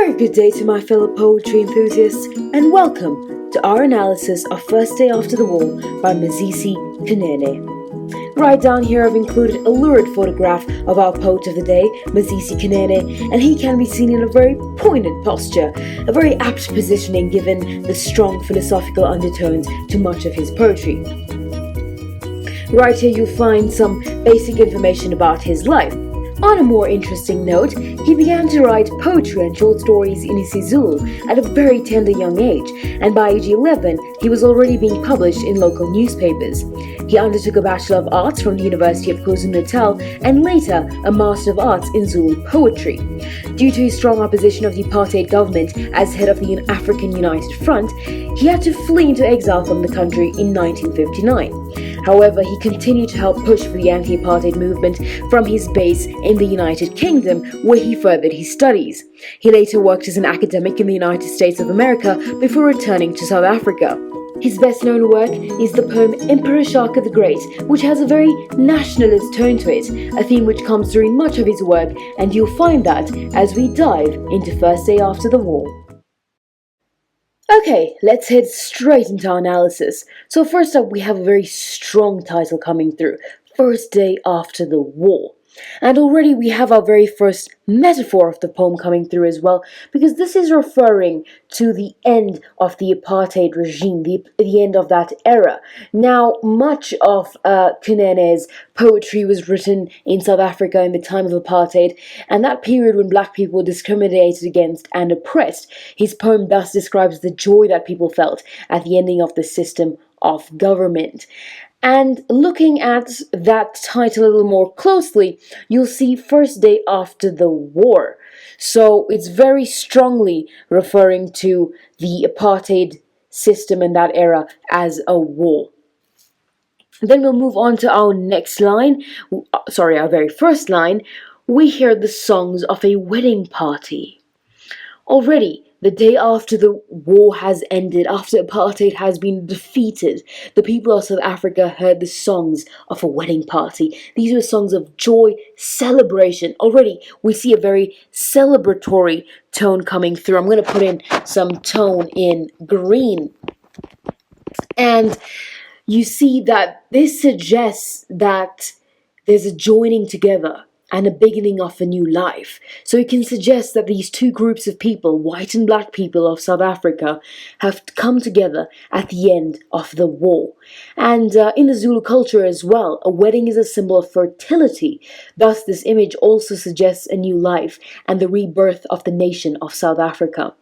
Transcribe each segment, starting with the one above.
very good day to my fellow poetry enthusiasts, and welcome to our analysis of First Day After the War by Mazisi Kunene. Right down here I've included a lurid photograph of our poet of the day, Mazisi Kunene, and he can be seen in a very poignant posture, a very apt positioning given the strong philosophical undertones to much of his poetry. Right here you'll find some basic information about his life. On a more interesting note, he began to write poetry and short stories in isiZulu at a very tender young age, and by age 11, he was already being published in local newspapers. He undertook a Bachelor of Arts from the University of KwaZulu-Natal and later a Master of Arts in Zulu poetry. Due to his strong opposition of the apartheid government as head of the African United Front, he had to flee into exile from the country in 1959. However, he continued to help push for the anti-apartheid movement from his base in the United Kingdom, where he furthered his studies. He later worked as an academic in the United States of America before returning to South Africa. His best-known work is the poem Emperor Shaka the Great, which has a very nationalist tone to it, a theme which comes through in much of his work, and you'll find that as we dive into First Day After the War. Okay, let's head straight into our analysis. So first up, we have a very strong title coming through, First Day After the War. And already we have our very first metaphor of the poem coming through as well, because this is referring to the end of the apartheid regime, the end of that era. Now, much of Kunene's poetry was written in South Africa in the time of apartheid, and that period when black people were discriminated against and oppressed. His poem thus describes the joy that people felt at the ending of the system of government. And looking at that title a little more closely, you'll see First Day After the War. So it's very strongly referring to the apartheid system in that era as a war. Then we'll move on to our next line, our very first line. We hear the songs of a wedding party. Already, the day after the war has ended, after apartheid has been defeated, the people of South Africa heard the songs of a wedding party. These were songs of joy, celebration. Already, we see a very celebratory tone coming through. I'm going to put in some tone in green. And you see that this suggests that there's a joining together and a beginning of a new life. So it can suggest that these two groups of people, white and black people of South Africa, have come together at the end of the war. And in the Zulu culture as well, a wedding is a symbol of fertility. Thus, this image also suggests a new life and the rebirth of the nation of South Africa.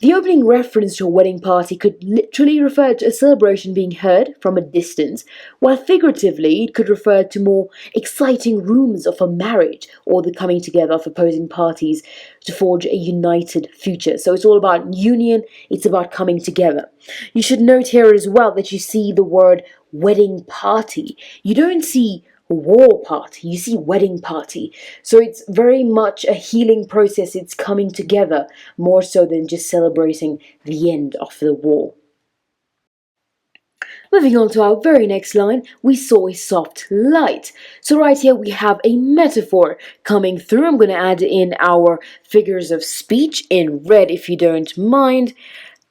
The opening reference to a wedding party could literally refer to a celebration being heard from a distance, while figuratively it could refer to more exciting rumors of a marriage or the coming together of opposing parties to forge a united future. So it's all about union, it's about coming together. You should note here as well that you see the word wedding party. You don't see war party, you see wedding party. So it's very much a healing process. It's coming together more so than just celebrating the end of the war. Moving on to our very next line, we saw a soft light. So right here we have a metaphor coming through. I'm going to add in our figures of speech in red if you don't mind.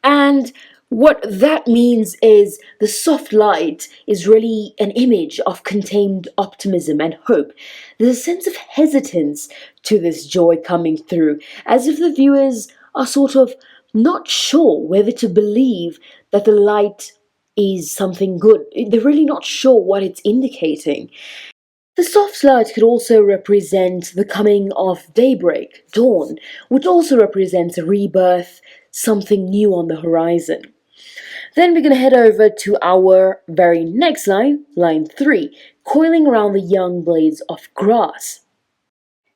And what that means is the soft light is really an image of contained optimism and hope. There's a sense of hesitance to this joy coming through, as if the viewers are sort of not sure whether to believe that the light is something good. They're really not sure what it's indicating. The soft light could also represent the coming of daybreak, dawn, which also represents a rebirth, something new on the horizon. Then we're going to head over to our very next line, line 3, coiling around the young blades of grass.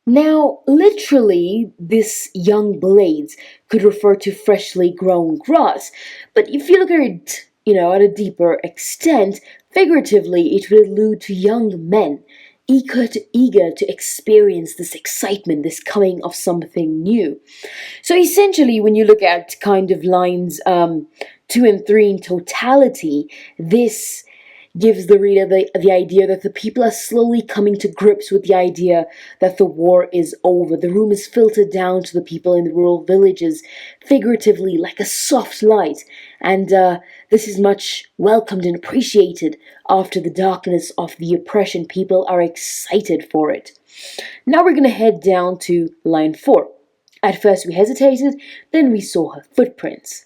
Now, literally, this young blades could refer to freshly grown grass, but if you look at it, at a deeper extent, figuratively, it would allude to young men, eager to experience this excitement, this coming of something new. So essentially, when you look at kind of lines 2 and 3 in totality, this gives the reader the idea that the people are slowly coming to grips with the idea that the war is over. The room is filtered down to the people in the rural villages, figuratively like a soft light, and this is much welcomed and appreciated after the darkness of the oppression. People are excited for it. Now we're going to head down to line 4. At first we hesitated, then we saw her footprints.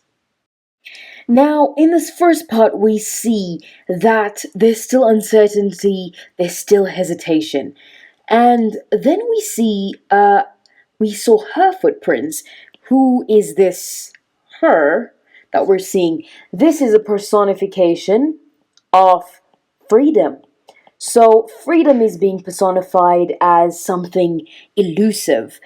Now, in this first part, we see that there's still uncertainty, there's still hesitation. And then we saw her footprints. Who is this her that we're seeing? This is a personification of freedom. So, freedom is being personified as something elusive.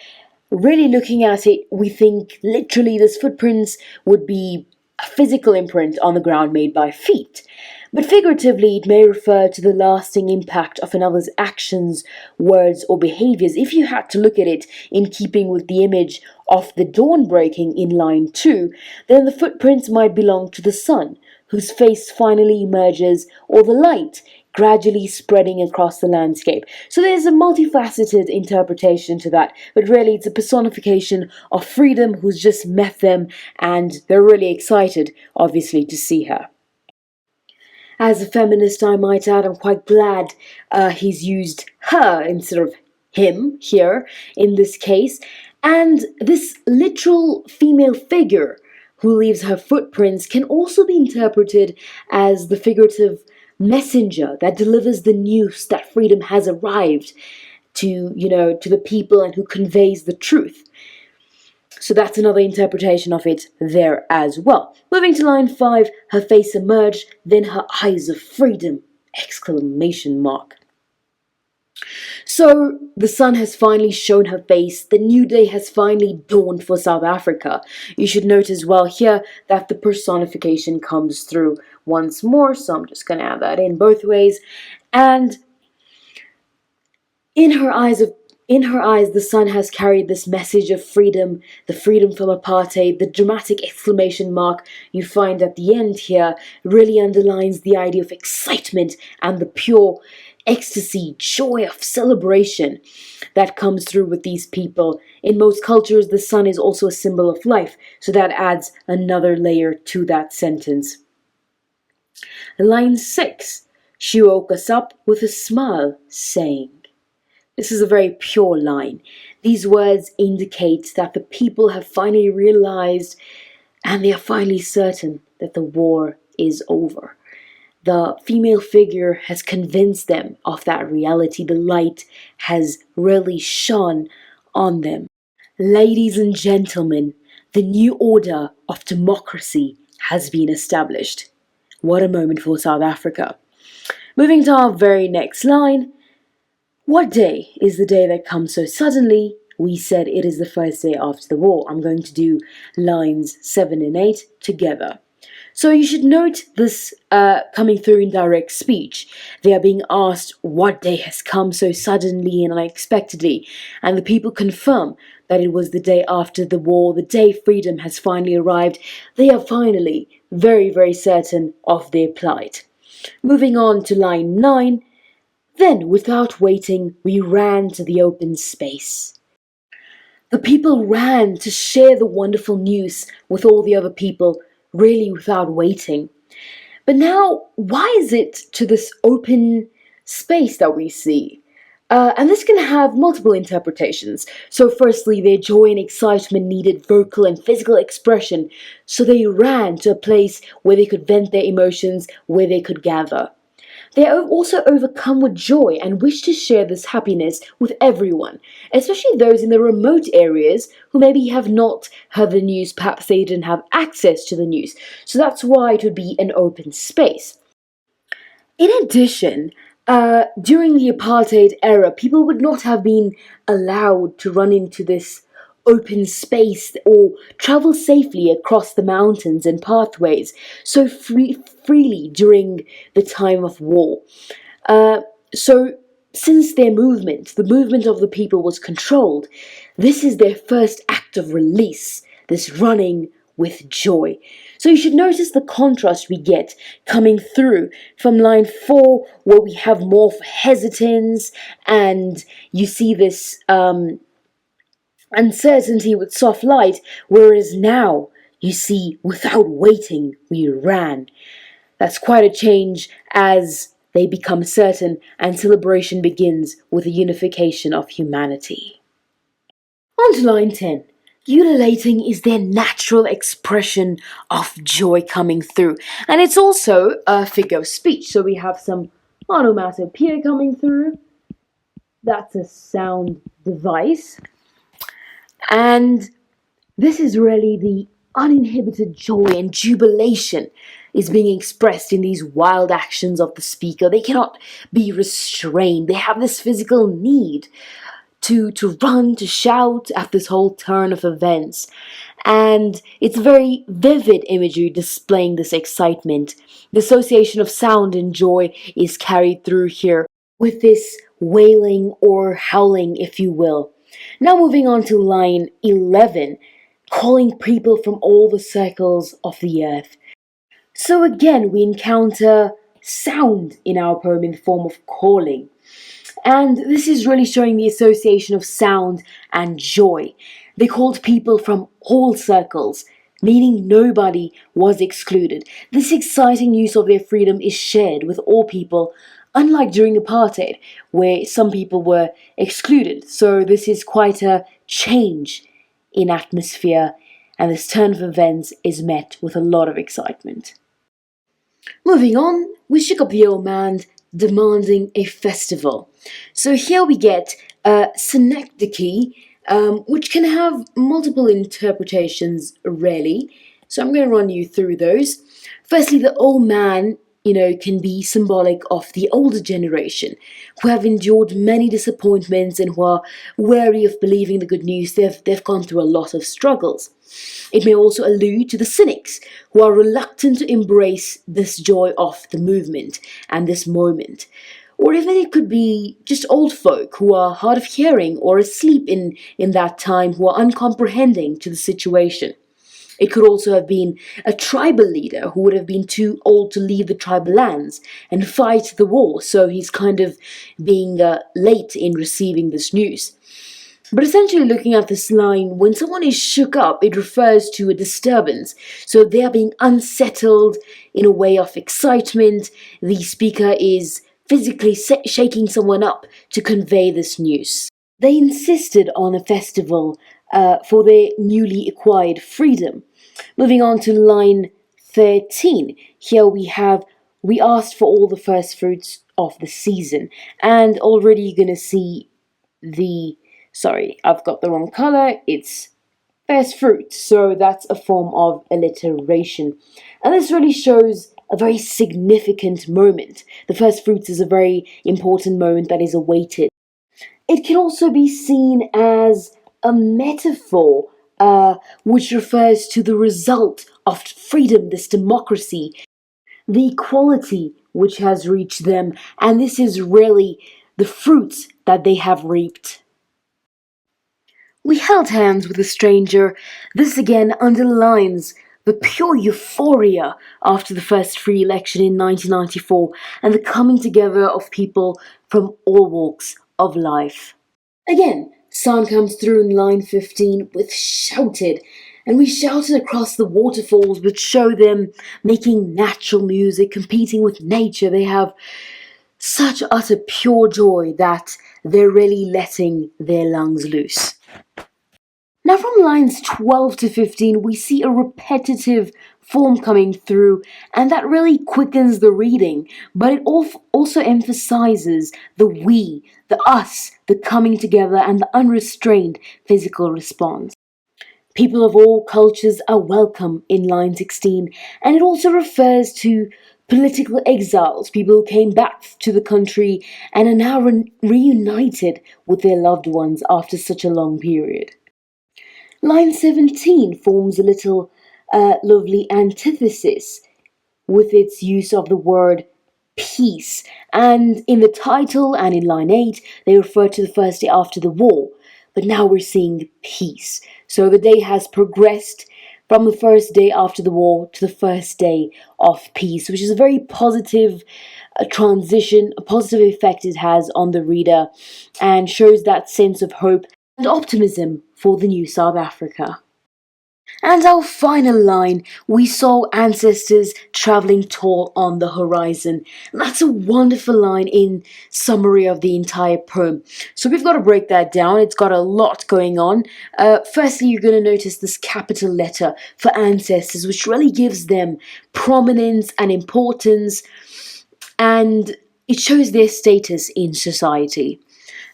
Really looking at it, we think literally this footprints would be a physical imprint on the ground made by feet. But figuratively, it may refer to the lasting impact of another's actions, words, or behaviors. If you had to look at it in keeping with the image of the dawn breaking in line 2, then the footprints might belong to the sun, whose face finally emerges, or the light gradually spreading across the landscape. So there's a multifaceted interpretation to that, but really it's a personification of freedom who's just met them, and they're really excited, obviously, to see her. As a feminist, I might add, I'm quite glad he's used her instead of him here in this case. And this literal female figure who leaves her footprints can also be interpreted as the figurative messenger that delivers the news that freedom has arrived to the people, and who conveys the truth. So that's another interpretation of it there as well. Moving to line 5, her face emerged, then her eyes of freedom! Exclamation mark. So the sun has finally shown her face. The new day has finally dawned for South Africa. You should note as well here that the personification comes through once more. So I'm just going to add that in both ways. And in her eyes, the sun has carried this message of freedom, the freedom from apartheid. The dramatic exclamation mark you find at the end here really underlines the idea of excitement and the pure ecstasy, joy of celebration that comes through with these people. In most cultures, the sun is also a symbol of life, so that adds another layer to that sentence. Line 6. She woke us up with a smile, saying. This is a very pure line. These words indicate that the people have finally realized, and they are finally certain, that the war is over. The female figure has convinced them of that reality. The light has really shone on them. Ladies and gentlemen, the new order of democracy has been established. What a moment for South Africa. Moving to our very next line. What day is the day that comes so suddenly? We said it is the first day after the war. I'm going to do lines 7 and 8 together. So you should note this coming through in direct speech. They are being asked what day has come so suddenly and unexpectedly, and the people confirm that it was the day after the war, the day freedom has finally arrived. They are finally very, very certain of their plight. Moving on to line 9. Then, without waiting, we ran to the open space. The people ran to share the wonderful news with all the other people, really without waiting. But now, why is it to this open space that we see? And this can have multiple interpretations. So firstly, their joy and excitement needed vocal and physical expression, so they ran to a place where they could vent their emotions, where they could gather. They are also overcome with joy and wish to share this happiness with everyone, especially those in the remote areas who maybe have not heard the news, perhaps they didn't have access to the news. So that's why it would be an open space. In addition, during the apartheid era, people would not have been allowed to run into this open space or travel safely across the mountains and pathways so freely during the time of war. So since their movement, the movement of the people was controlled, this is their first act of release, this running with joy. So you should notice the contrast we get coming through from line 4, where we have more hesitance, and you see this uncertainty with soft light, whereas now you see without waiting we ran. That's quite a change as they become certain and celebration begins with the unification of humanity. On to line 10. Ululating is their natural expression of joy coming through. And it's also a figure of speech. So we have some onomatopoeia coming through. That's a sound device. And this is really the uninhibited joy and jubilation is being expressed in these wild actions of the speaker. They cannot be restrained. They have this physical need to run, to shout at this whole turn of events. And it's very vivid imagery displaying this excitement. The association of sound and joy is carried through here with this wailing or howling, if you will. Now moving on to line 11, calling people from all the circles of the earth. So again, we encounter sound in our poem in the form of calling. And this is really showing the association of sound and joy. They called people from all circles, meaning nobody was excluded. This exciting use of their freedom is shared with all people, unlike during apartheid, where some people were excluded. So this is quite a change in atmosphere, and this turn of events is met with a lot of excitement. Moving on, we shook up the old man, demanding a festival. So here we get synecdoche, which can have multiple interpretations, really. So I'm going to run you through those. Firstly, the old man, can be symbolic of the older generation who have endured many disappointments and who are wary of believing the good news. They've gone through a lot of struggles. It may also allude to the cynics who are reluctant to embrace this joy of the movement and this moment. Or even it could be just old folk who are hard of hearing or asleep in that time, who are uncomprehending to the situation. It could also have been a tribal leader who would have been too old to leave the tribal lands and fight the war, so he's kind of being late in receiving this news. But essentially, looking at this line, when someone is shook up, it refers to a disturbance. So they are being unsettled in a way of excitement. The speaker is physically shaking someone up to convey this news. They insisted on a festival for their newly acquired freedom. Moving on to line 13. Here we asked for all the first fruits of the season. And already you're going to see I've got the wrong color. It's first fruit. So that's a form of alliteration. And this really shows a very significant moment. The first fruits is a very important moment that is awaited. It can also be seen as a metaphor, which refers to the result of freedom, this democracy, the equality which has reached them, and this is really the fruits that they have reaped. We held hands with a stranger. This again underlines the pure euphoria after the first free election in 1994 and the coming together of people from all walks of life. Again, sound comes through in line 15 with shouted, and we shouted across the waterfalls which show them making natural music, competing with nature. They have such utter pure joy that they're really letting their lungs loose. Now from lines 12 to 15, we see a repetitive form coming through, and that really quickens the reading, but it also emphasizes the we, the us, the coming together, and the unrestrained physical response. People of all cultures are welcome in line 16, and it also refers to political exiles, people who came back to the country and are now reunited with their loved ones after such a long period. Line 17 forms a little lovely antithesis with its use of the word peace. And in the title and in line 8, they refer to the first day after the war. But now we're seeing peace. So the day has progressed from the first day after the war to the first day of peace, which is a very positive transition, a positive effect it has on the reader, and shows that sense of hope and optimism for the new South Africa. And our final line, we saw ancestors traveling tall on the horizon. And that's a wonderful line in summary of the entire poem. So we've got to break that down. It's got a lot going on. Firstly, you're going to notice this capital letter for ancestors, which really gives them prominence and importance, and it shows their status in society.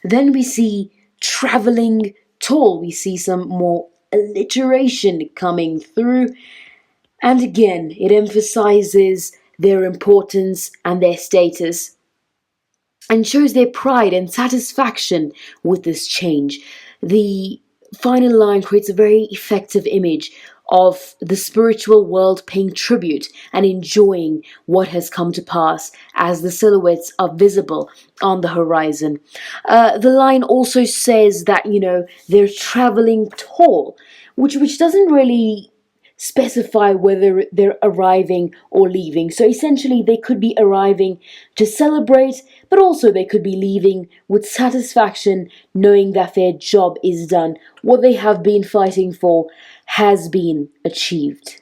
Then we see traveling tall. We see some more alliteration coming through, and again it emphasizes their importance and their status and shows their pride and satisfaction with this change. The final line creates a very effective image of the spiritual world paying tribute and enjoying what has come to pass as the silhouettes are visible on the horizon. The line also says that, they're traveling tall, which doesn't really specify whether they're arriving or leaving. So essentially, they could be arriving to celebrate, but also they could be leaving with satisfaction, knowing that their job is done. What they have been fighting for has been achieved.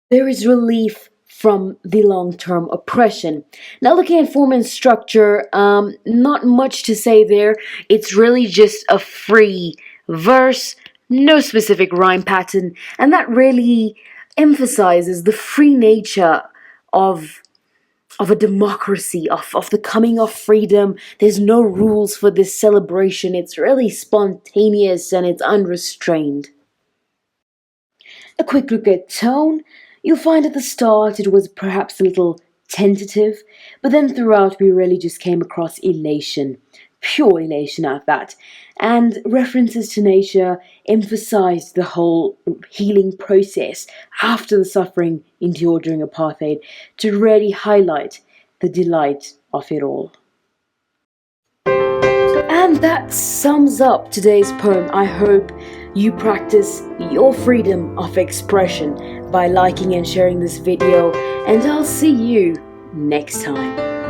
There is relief from the long-term oppression. Now, looking at form and structure, not much to say there. It's really just a free verse, no specific rhyme pattern, and that really emphasizes the free nature of a democracy, of the coming of freedom. There's no rules for this celebration. It's really spontaneous and it's unrestrained. A quick look at tone. You'll find at the start it was perhaps a little tentative, but then throughout we really just came across elation, pure elation at that, and references to nature emphasized the whole healing process after the suffering endured during apartheid to really highlight the delight of it all. And that sums up today's poem. I hope you practice your freedom of expression by liking and sharing this video, and I'll see you next time.